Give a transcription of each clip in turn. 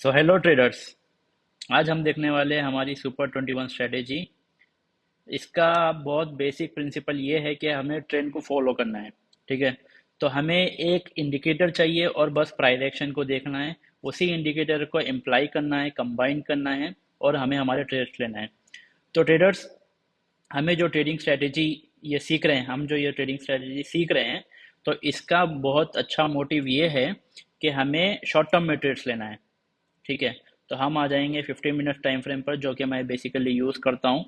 So hello traders. आज हम देखने वाले हैं हमारी सुपर 21 स्ट्रेटेजी। इसका बहुत बेसिक प्रिंसिपल ये है कि हमें ट्रेंड को फॉलो करना है। ठीक है। तो हमें एक इंडिकेटर चाहिए और बस प्राइस एक्शन को देखना है। उसी इंडिकेटर को इम्प्लाई करना है, कंबाइन करना है और हमें हमारे ट्रेड्स लेना है। तो ट्रेडर्स, हमें जो ट्रेडिंग स्ट्रेटेजी ये सीख रहे हैं, हम जो ये ट्रेडिंग स्ट्रेटेजी सीख रहे हैं, तो इसका बहुत अच्छा मोटिव ये है कि हमें शॉर्ट टर्म में ट्रेड्स लेना है। ठीक है। तो हम आ जाएंगे 15 मिनट टाइम फ्रेम पर, जो कि मैं बेसिकली यूज़ करता हूँ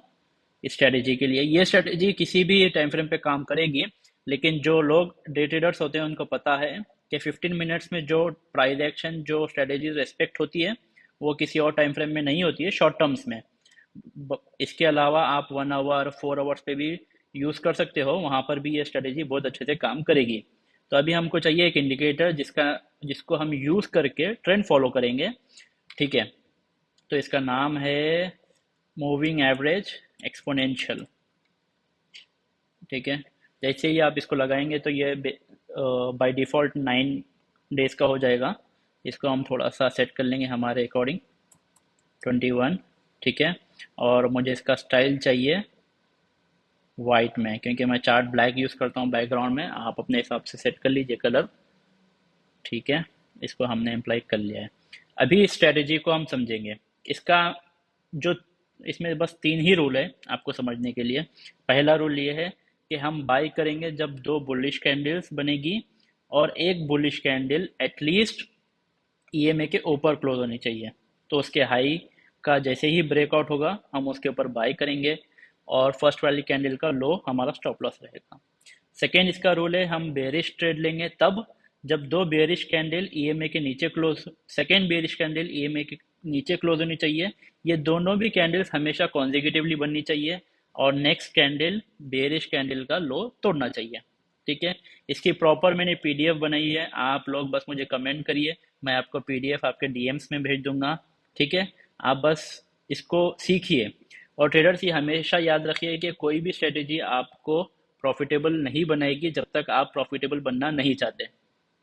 इस स्ट्रेटेजी के लिए। ये स्ट्रेटेजी किसी भी टाइम फ्रेम पे काम करेगी, लेकिन जो लोग डे ट्रेडर्स होते हैं उनको पता है कि 15 मिनट्स में जो प्राइस एक्शन, जो स्ट्रेटेजी रेस्पेक्ट होती है, वो किसी और टाइम फ्रेम में नहीं होती है, शॉर्ट टर्म्स में। इसके अलावा आप 1 आवर 4 आवर्स पे भी यूज़ कर सकते हो, वहाँ पर भी ये स्ट्रेटेजी बहुत अच्छे से काम करेगी। तो अभी हमको चाहिए एक इंडिकेटर जिसको हम यूज़ करके ट्रेंड फॉलो करेंगे। ठीक है। तो इसका नाम है मूविंग एवरेज एक्सपोनेंशियल। ठीक है। जैसे ही आप इसको लगाएंगे तो ये बाय डिफ़ॉल्ट 9 डेज़ का हो जाएगा। इसको हम थोड़ा सा सेट कर लेंगे हमारे अकॉर्डिंग, 21। ठीक है। और मुझे इसका स्टाइल चाहिए वाइट में, क्योंकि मैं चार्ट ब्लैक यूज़ करता हूँ बैकग्राउंड में। आप अपने हिसाब से सेट कर लीजिए कलर। ठीक है। इसको हमने अप्लाई कर लिया है। अभी इस स्ट्रेटेजी को हम समझेंगे। इसका जो इसमें बस 3 ही रूल है आपको समझने के लिए। पहला रूल ये है कि हम बाई करेंगे जब 2 बुलिश कैंडल्स बनेगी और एक बुलिश कैंडल एटलीस्ट ईएमए के ऊपर क्लोज होनी चाहिए। तो उसके हाई का जैसे ही ब्रेकआउट होगा हम उसके ऊपर बाई करेंगे, और फर्स्ट वाली कैंडल का लो हमारा स्टॉप लॉस रहेगा। सेकेंड इसका रूल है, हम बेरिश ट्रेड लेंगे तब जब 2 बेरिश कैंडल ईएमए के नीचे close, second bearish candle EMA के नीचे क्लोज होनी चाहिए। ये दोनों भी कैंडल्स हमेशा कॉन्जिक्यूटिवली बननी चाहिए, और नेक्स्ट कैंडल बेरिश कैंडल का लो तोड़ना चाहिए। ठीक है। इसकी प्रॉपर मैंने पीडीएफ बनाई है, आप लोग बस मुझे कमेंट करिए, मैं आपको पीडीएफ आपके डीएम्स में भेज दूंगा। ठीक है। आप बस इसको सीखिए। और ट्रेडर्स, ये हमेशा याद रखिए कि कोई भी स्ट्रेटेजी आपको प्रॉफिटेबल नहीं बनाएगी जब तक आप प्रॉफिटेबल बनना नहीं चाहते।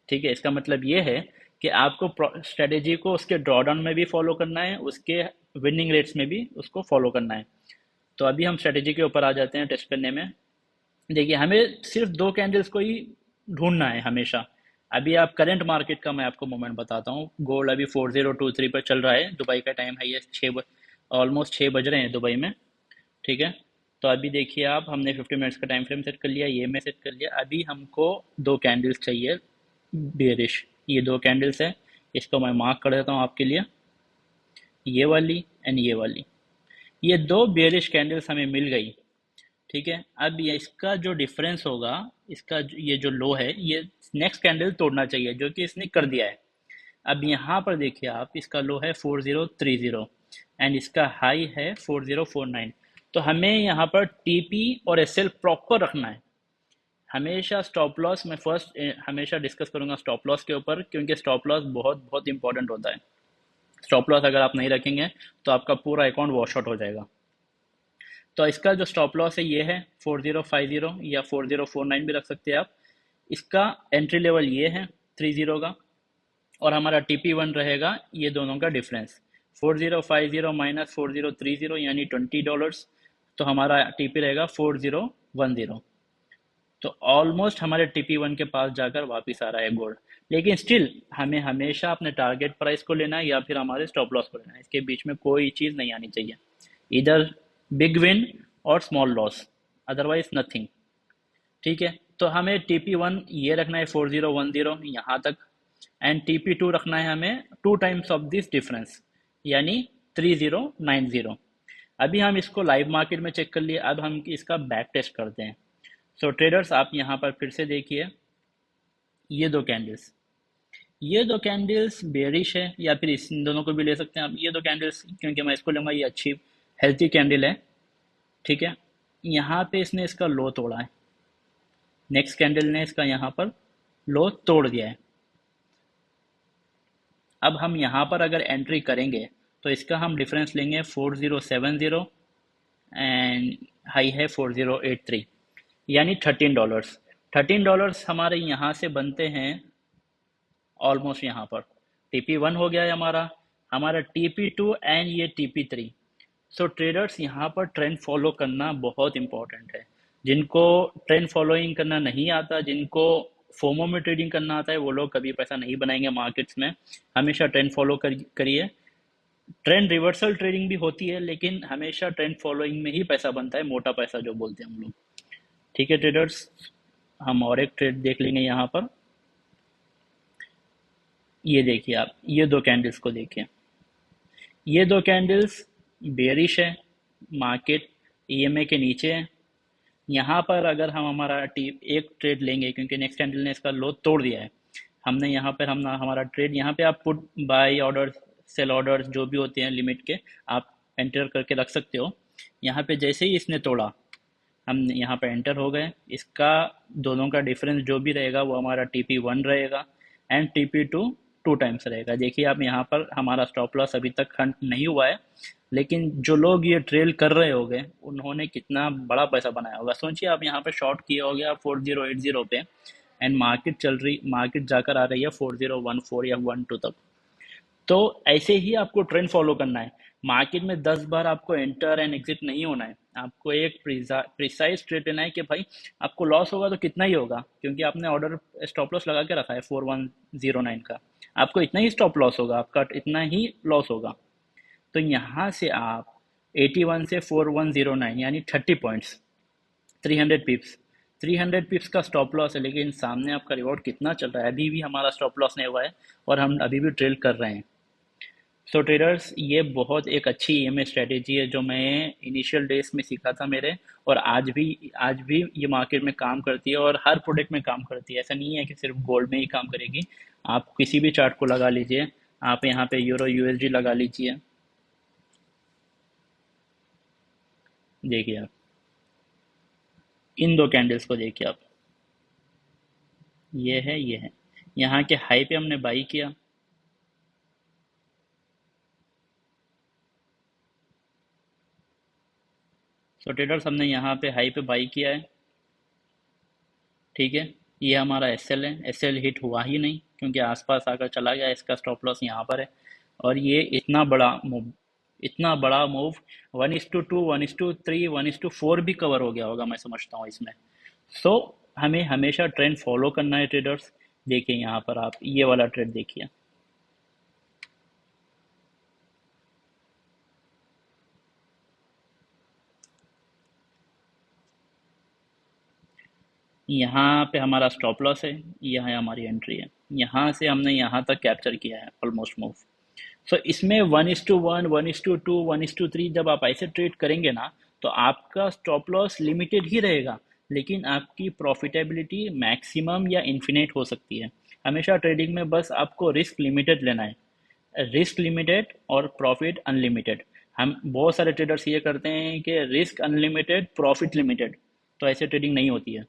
ठीक है। इसका मतलब ये है कि आपको स्ट्रेटेजी को उसके ड्रॉडाउन में भी फॉलो करना है, उसके विनिंग रेट्स में भी उसको फॉलो करना है। तो अभी हम स्ट्रेटेजी के ऊपर आ जाते हैं टेस्ट करने में। देखिए, हमें सिर्फ 2 कैंडल्स को ही ढूंढना है हमेशा। अभी आप करंट मार्केट का मैं आपको मोमेंट बताता हूँ। गोल्ड अभी 4023 पर चल रहा है। दुबई का टाइम है ये ऑलमोस्ट 6 बज रहे हैं दुबई में। ठीक है। तो अभी देखिए आप, हमने 50 मिनट्स का टाइम फ्रेम सेट कर लिया, ये मैं सेट कर लिया। अभी हमको 2 कैंडल्स चाहिए बेरिश। ये 2 कैंडल्स है, इसको मैं मार्क कर देता हूँ आपके लिए, ये वाली एंड ये वाली। ये 2 बेरिश कैंडल्स हमें मिल गई। ठीक है। अब ये इसका जो डिफरेंस होगा, ये जो लो है, ये नेक्स्ट कैंडल तोड़ना चाहिए, जो कि इसने कर दिया है। अब यहाँ पर देखिए आप, इसका लो है 4030 एंड इसका हाई है 4049। तो हमें यहाँ पर टीपी और एसएल प्रॉपर रखना है। हमेशा स्टॉप लॉस मैं फर्स्ट हमेशा डिस्कस करूंगा स्टॉप लॉस के ऊपर, क्योंकि स्टॉप लॉस बहुत बहुत इंपॉर्टेंट होता है। स्टॉप लॉस अगर आप नहीं रखेंगे तो आपका पूरा अकाउंट वॉश आउट हो जाएगा। तो इसका जो स्टॉप लॉस है ये है 4050, या 4049 भी रख सकते हैं आप। इसका एंट्री लेवल ये है 30 का, और हमारा TP1 रहेगा ये दोनों का डिफरेंस, 4050 माइनस 4030 यानी $20। तो हमारा टीपी रहेगा 4010। तो ऑलमोस्ट हमारे TP1 के पास जाकर वापस आ रहा है गोल्ड। लेकिन स्टिल हमें हमेशा अपने टारगेट प्राइस को लेना है या फिर हमारे स्टॉप लॉस को लेना है। इसके बीच में कोई चीज़ नहीं आनी चाहिए, इधर बिग विन और स्मॉल लॉस, अदरवाइज नथिंग। ठीक है। तो हमें TP1 ये रखना है 4010 यहाँ तक, एंड TP2 रखना है हमें 2 टाइम्स ऑफ दिस डिफरेंस, यानी 3090। अभी हम इसको लाइव मार्केट में चेक कर लिए, अब हम इसका बैक टेस्ट करते हैं। सो ट्रेडर्स, आप यहाँ पर फिर से देखिए, ये दो कैंडल्स बेरिश है, या फिर इन दोनों को भी ले सकते हैं आप। ये 2 कैंडल्स, क्योंकि मैं इसको लूँगा, ये अच्छी हेल्थी कैंडल है। ठीक है। यहाँ पे इसने इसका लो तोड़ा है, नेक्स्ट कैंडल ने इसका यहाँ पर लो तोड़ दिया है। अब हम यहाँ पर अगर एंट्री करेंगे तो इसका हम डिफरेंस लेंगे 4070 एंड हाई है 4083, यानी $13। $13 हमारे यहाँ से बनते हैं ऑलमोस्ट। यहाँ पर TP1 हो गया है हमारा, हमारा TP2 एंड ये TP3। सो ट्रेडर्स यहाँ पर ट्रेंड फॉलो करना बहुत इंपॉर्टेंट है। जिनको ट्रेंड फॉलोइंग करना नहीं आता, जिनको फोमो में ट्रेडिंग करना आता है, वो लोग कभी पैसा नहीं बनाएंगे मार्केट्स में। हमेशा ट्रेंड फॉलो करिए। ट्रेंड रिवर्सल ट्रेडिंग भी होती है, लेकिन हमेशा ट्रेंड फॉलोइंग में ही पैसा बनता है, मोटा पैसा जो बोलते हैं हम लोग। ठीक है ट्रेडर्स, हम और एक ट्रेड देख लेंगे यहाँ पर। ये देखिए आप, ये दो कैंडल्स को देखिए। ये दो कैंडल्स बेरिश है, मार्केट EMA के नीचे है। यहाँ पर अगर हम हमारा एक ट्रेड लेंगे, क्योंकि नेक्स्ट कैंडल ने इसका लो तोड़ दिया है, हमने यहाँ पर हम हमारा ट्रेड, यहाँ पे आप put buy order sell orders जो भी होते हैं लिमिट के, आप एंटर करके रख सकते हो। यहाँ पे जैसे ही इसने तोड़ा, हम यहाँ पे एंटर हो गए। इसका दोनों का डिफरेंस जो भी रहेगा वो हमारा TP1 रहेगा एंड TP2 टू टाइम्स रहेगा। देखिए आप, यहाँ पर हमारा स्टॉप लॉस अभी तक हंट नहीं हुआ है, लेकिन जो लोग ये ट्रेल कर रहे होंगे उन्होंने कितना बड़ा पैसा बनाया होगा। सोचिए आप, यहाँ पे शॉर्ट किया हो गया 4080 पे, एंड मार्केट जाकर आ रही है 4014 या 12 तक। तो ऐसे ही आपको ट्रेंड फॉलो करना है। मार्केट में 10 बार आपको एंटर एंड एग्जिट नहीं होना है। आपको एक प्रिसाइज ट्रेड लेना है कि भाई आपको लॉस होगा तो कितना ही होगा, क्योंकि आपने ऑर्डर स्टॉप लॉस लगा के रखा है 4109 का। आपको इतना ही स्टॉप लॉस होगा, आपका इतना ही लॉस होगा। तो यहाँ से आप 81 से 4109 यानी 30 पॉइंट्स, 300 पिप्स, 300 पिप्स का स्टॉप लॉस है, लेकिन सामने आपका रिवॉर्ड कितना चल रहा है। अभी भी हमारा स्टॉप लॉस नहीं हुआ है और हम अभी भी ट्रेल कर रहे हैं। सो ट्रेडर्स, ये बहुत एक अच्छी EMA स्ट्रेटेजी है जो मैं इनिशियल डेज में सीखा था मेरे, और आज भी ये मार्केट में काम करती है और हर प्रोडक्ट में काम करती है। ऐसा नहीं है कि सिर्फ गोल्ड में ही काम करेगी। आप किसी भी चार्ट को लगा लीजिए, आप यहाँ पे यूरो USD लगा लीजिए। देखिए आप, इन दो कैंडल्स को देखिए आप, ये है यहाँ के हाई पे हमने बाई किया। सो ट्रेडर्स, हमने यहाँ पे हाई पे बाई किया है। ठीक है, ये हमारा SL है। SL हिट हुआ ही नहीं, क्योंकि आसपास आकर चला गया। इसका स्टॉप लॉस यहाँ पर है। और ये इतना बड़ा मूव 1:2, 1:3, 1:4 भी कवर हो गया होगा, मैं समझता हूँ इसमें। सो हमें हमेशा ट्रेंड फॉलो करना है ट्रेडर्स। देखिए यहाँ पर आप ये वाला ट्रेड देखिए। यहाँ पे हमारा स्टॉप लॉस है, यहाँ हमारी एंट्री है। यहाँ से हमने यहाँ तक कैप्चर किया है ऑलमोस्ट मूव। सो इसमें 1:1, 1:2, 1:3 जब आप ऐसे ट्रेड करेंगे ना, तो आपका स्टॉप लॉस लिमिटेड ही रहेगा, लेकिन आपकी प्रॉफिटेबिलिटी मैक्सिमम या इन्फिनेट हो सकती है। हमेशा ट्रेडिंग में बस आपको रिस्क लिमिटेड लेना है, रिस्क लिमिटेड और प्रॉफिट अनलिमिटेड। हम बहुत सारे ट्रेडर्स ये करते हैं कि रिस्क अनलिमिटेड प्रॉफिट लिमिटेड, तो ऐसे ट्रेडिंग नहीं होती है।